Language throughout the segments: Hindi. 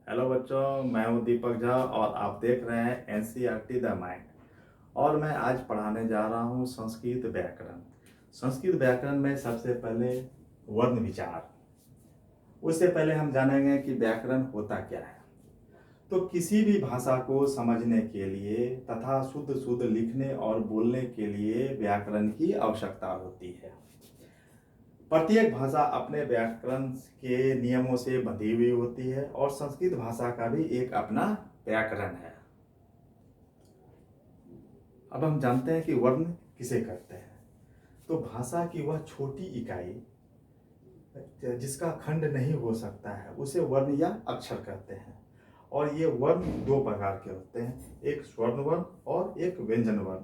हेलो बच्चों, मैं हूं दीपक झा और आप देख रहे हैं एनसीईआरटी द माइंड। और मैं आज पढ़ाने जा रहा हूं संस्कृत व्याकरण। संस्कृत व्याकरण में सबसे पहले वर्ण विचार। उससे पहले हम जानेंगे कि व्याकरण होता क्या है। तो किसी भी भाषा को समझने के लिए तथा शुद्ध शुद्ध लिखने और बोलने के लिए व्याकरण की आवश्यकता होती है। प्रत्येक भाषा अपने व्याकरण के नियमों से बंधी हुई होती है और संस्कृत भाषा का भी एक अपना व्याकरण है। अब हम जानते हैं कि वर्ण किसे कहते हैं। तो भाषा की वह छोटी इकाई जिसका खंड नहीं हो सकता है उसे वर्ण या अक्षर कहते हैं। और ये वर्ण दो प्रकार के होते हैं, एक स्वर्ण वर्ण और एक व्यंजन वर्ण।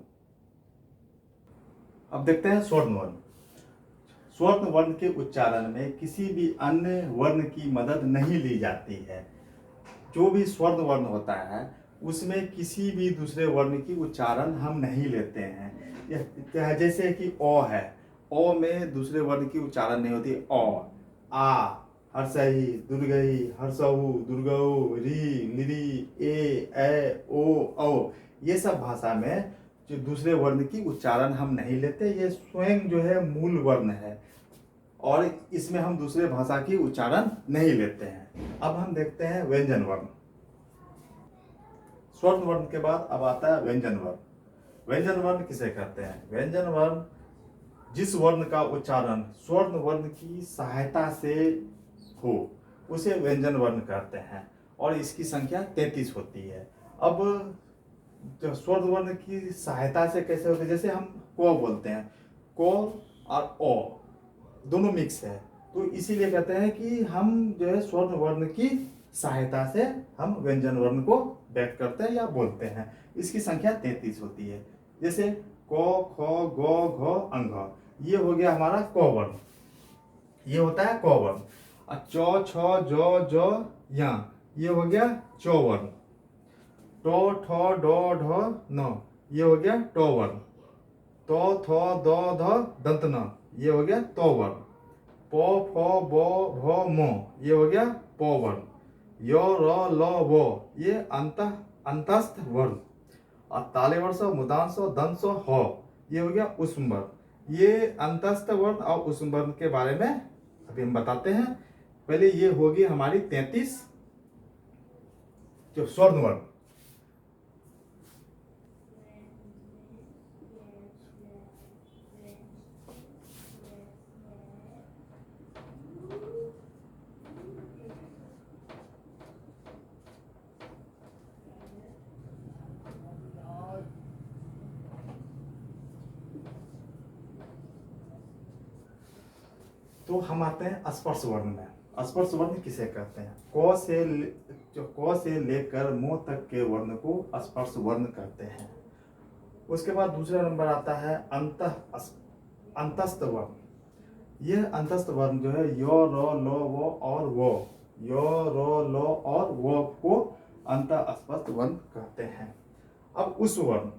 अब देखते हैं स्वर्ण वर्ण। स्वर्ण वर्ण के उच्चारण में किसी भी अन्य वर्ण की मदद नहीं ली जाती है। जो भी स्वर्ण वर्ण होता है उसमें किसी भी दूसरे वर्ण की उच्चारण हम नहीं लेते हैं। जैसे कि ओ है, ओ में दूसरे वर्ण की उच्चारण नहीं होती। ओ, आ, हर्षई, दुर्गई, हर्षऊ, दुर्गऊ, री, लिरी, ए, ओ, औ। ये सब भाषा में जो दूसरे वर्ण की उच्चारण हम नहीं लेते, ये स्वयं जो है मूल वर्ण है और इसमें हम दूसरे भाषा की उच्चारण नहीं लेते हैं। अब हम देखते हैं व्यंजन वर्ण। स्वर्ण वर्ण के बाद अब आता है व्यंजन वर्ण। व्यंजन वर्ण किसे कहते हैं? व्यंजन वर्ण जिस वर्ण का उच्चारण स्वर्ण वर्ण की सहायता से हो उसे व्यंजन वर्ण कहते हैं और इसकी संख्या 33 होती है। अब जो स्वर्ण वर्ण की सहायता से कैसे होते हैं, जैसे हम को बोलते हैं, को और ओ दोनों मिक्स है, तो इसीलिए कहते हैं कि हम जो है स्वर्ण वर्ण की सहायता से हम व्यंजन वर्ण को व्यक्त करते हैं या बोलते हैं। इसकी संख्या 33 होती है। जैसे क, ख, ग, घ, अंग, ये हो गया हमारा क वर्ण, ये होता है क वर्ण। और च, छ, ज, ज, या, ये हो गया च वर्ण। ट, ठ, ड, ढ, न, ये हो गया ट वर्ण। तो, थ, द, ध, दंत न, ये हो गया तो वर्ण। प, फ, ब, भ, म, ये हो गया प वर्ण। य, र, ल, व, ये अंतस्थ वर्ण। और तालव्य मूर्धांश दंश ह, ये हो गया ऊष्म वर्ण। ये अंतस्थ वर्ण और ऊष्म वर्ण के बारे में अभी हम बताते हैं। पहले ये होगी हमारी 33 जो स्वर्ण वर्ण। तो हम आते हैं स्पर्श वर्ण में। स्पर्श वर्ण किसे कहते हैं? जो क से लेकर मोह तक के वर्ण को स्पर्श वर्ण कहते हैं। उसके बाद दूसरा नंबर आता है अंतस्थ वर्ण। यह अंतस्थ वर्ण जो है यो, रो, लो, वो और वो, यो, रो, लो और वो को अंतस्पर्श वर्ण कहते हैं। अब उस वर्ण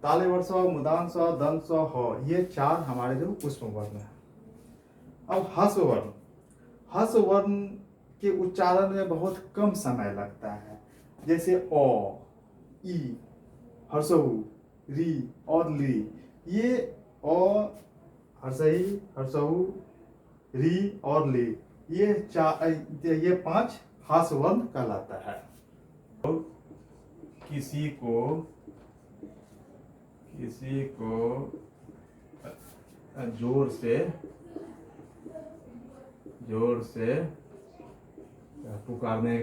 तालव्य मूर्धांश दंश ह, ये चार हमारे जो पुष्प वर्ण है। अब हस्व वर्ण। हस्व वर्ण के उच्चारण में बहुत कम समय लगता है। जैसे ओ, ई, हर्षऊ, री और ली, ये ओ, हर्षई, हर्षऊ, री और ली, ये 5 हस्व वर्ण कहलाता है। तो किसी को जोर से पुकारने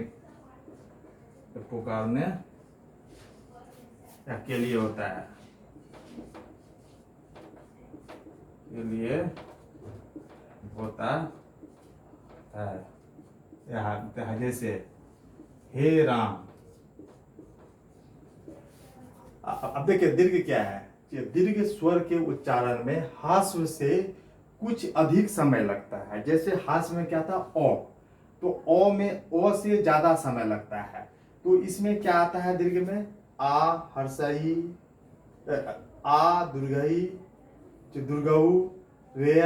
के लिए होता है, के लिए होता है। जैसे हे राम। अब देखिए दीर्घ क्या है। दीर्घ स्वर के उच्चारण में हास्व से कुछ अधिक समय लगता है। जैसे हास्व में क्या था ओ, तो ओ में ओ से ज्यादा समय लगता है। तो इसमें क्या आता है दीर्घ में? आ, हर्षई, आ, दुर्गई, दुर्गऊ, रे,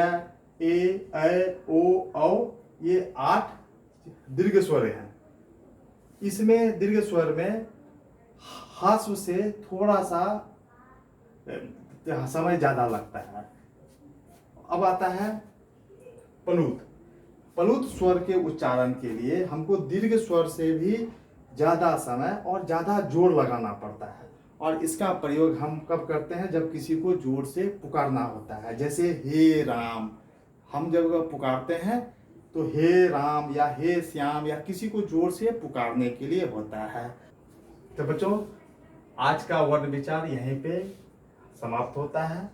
ए, ओ, औ, ये 8 दीर्घ स्वर हैं। इसमें दीर्घ स्वर में ह्रस्व से थोड़ा सा समय ज्यादा लगता है। अब आता है प्लुत। प्लुत स्वर के उच्चारण के लिए हमको दीर्घ स्वर से भी ज्यादा समय और ज्यादा जोर लगाना पड़ता है। और इसका प्रयोग हम कब करते हैं? जब किसी को जोर से पुकारना होता है। जैसे हे राम, हम जब पुकारते हैं तो हे राम या हे श्याम या किसी को जोर से पुकारने के लिए होता है। तो बच्चों, आज का वर्ण विचार यहीं पे समाप्त होता है।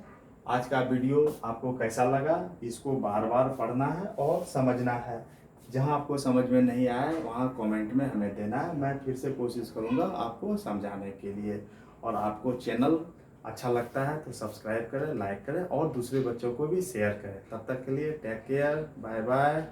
आज का वीडियो आपको कैसा लगा? इसको बार बार पढ़ना है और समझना है। जहां आपको समझ में नहीं आया वहां कमेंट में हमें देना है। मैं फिर से कोशिश करूंगा आपको समझाने के लिए। और आपको चैनल अच्छा लगता है तो सब्सक्राइब करें, लाइक करें और दूसरे बच्चों को भी शेयर करें। तब तक के लिए टेक केयर, बाय बाय।